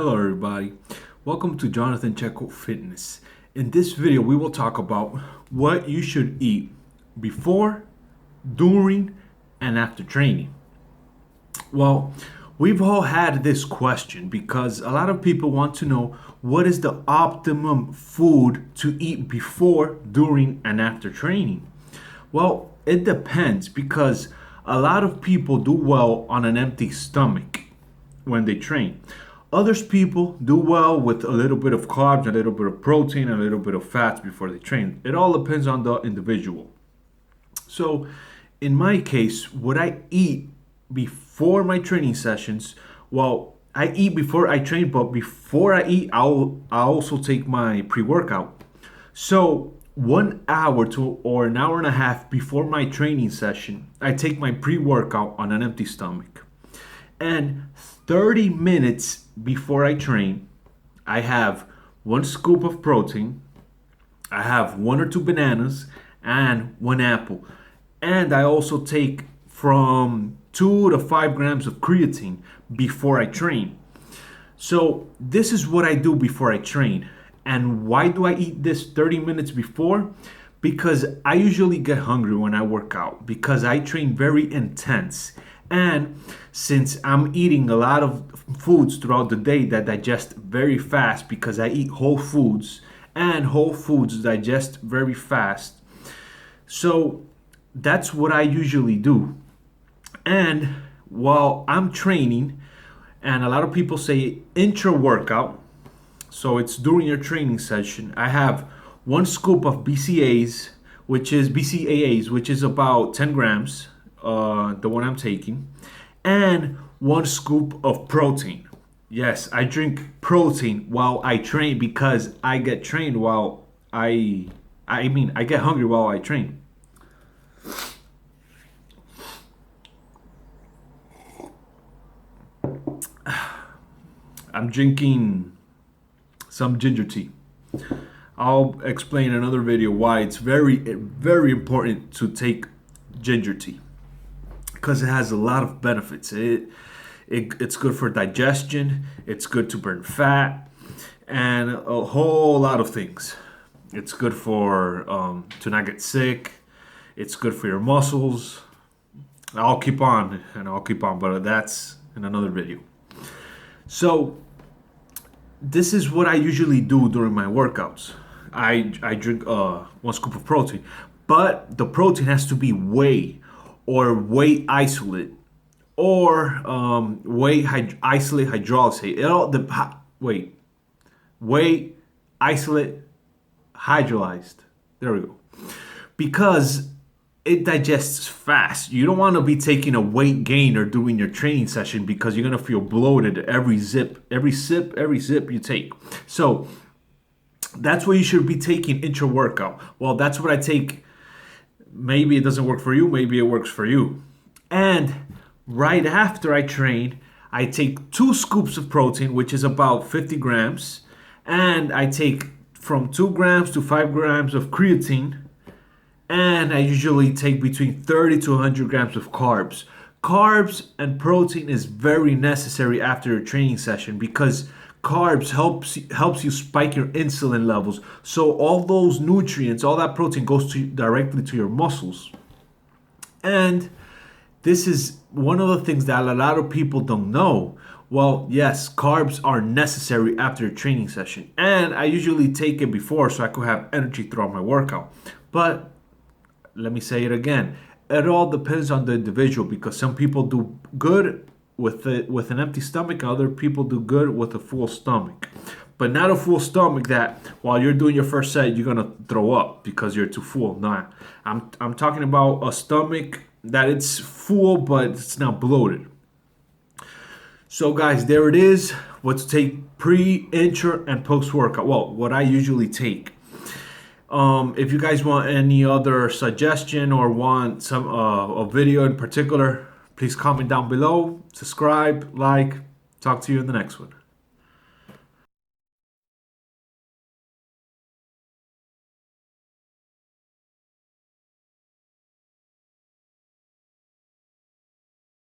Hello everybody, welcome to Jonathan Checo Fitness. In this video we will talk about what you should eat before, during, and after training. Well, we've all had this question because a lot of people want to know what is the optimum food to eat before, during, and after training. Well, it depends because a lot of people do well on an empty stomach when they train. Others people do well with a little bit of carbs, a little bit of protein, a little bit of fats before they train. It all depends on the individual. So in my case, what I eat before my training sessions, well, I eat before I train, but before I eat, I also take my pre-workout. So 1 hour to or an hour and a half before my training session, I take my pre-workout on an empty stomach. And 30 minutes before I train, I have 1 scoop of protein, I have 1 or 2 bananas, and 1 apple. And I also take from 2 to 5 grams of creatine before I train. So this is what I do before I train. And why do I eat this 30 minutes before? Because I usually get hungry when I work out because I train very intense. And since I'm eating a lot of foods throughout the day that digest very fast because I eat whole foods, and whole foods digest very fast. So that's what I usually do. And while I'm training, and a lot of people say intra workout, so it's during your training session, I have 1 scoop of BCAAs, which is about 10 grams. The one I'm taking, and 1 scoop of protein. Yes, I drink protein while I train because I get trained while I get hungry while I train. I'm drinking some ginger tea. I'll explain in another video why it's very, very important to take ginger tea. Because it has a lot of benefits. It's good for digestion, it's good to burn fat, and a whole lot of things. It's good for to not get sick. It's good for your muscles. I'll keep on, but that's in another video. So this is what I usually do during my workouts. I drink 1 scoop of protein, but the protein has to be whey or whey isolate, or whey isolate hydrolysate. Whey isolate hydrolyzed. There we go. Because it digests fast. You don't want to be taking a weight gainer during your training session because you're gonna feel bloated every sip you take. So that's what you should be taking intra workout. Well, that's what I take. Maybe it doesn't work for you, maybe it works for you. And right after I train, I take 2 scoops of protein, which is about 50 grams, and I take from 2 grams to 5 grams of creatine, and I usually take between 30 to 100 grams of carbs. Carbs and protein is very necessary after a training session because carbs helps you spike your insulin levels. So all those nutrients, all that protein goes directly to your muscles. And this is one of the things that a lot of people don't know. Well, yes, carbs are necessary after a training session. And I usually take it before so I could have energy throughout my workout. But let me say it again. It all depends on the individual because some people do good with an empty stomach, other people do good with a full stomach. But not a full stomach that while you're doing your first set, you're gonna throw up because you're too full. Nah, I'm talking about a stomach that it's full, but it's not bloated. So guys, there it is. What to take pre, intra, and post workout. Well, what I usually take. If you guys want any other suggestion or want some a video in particular, please comment down below, subscribe, like. Talk to you in the next one.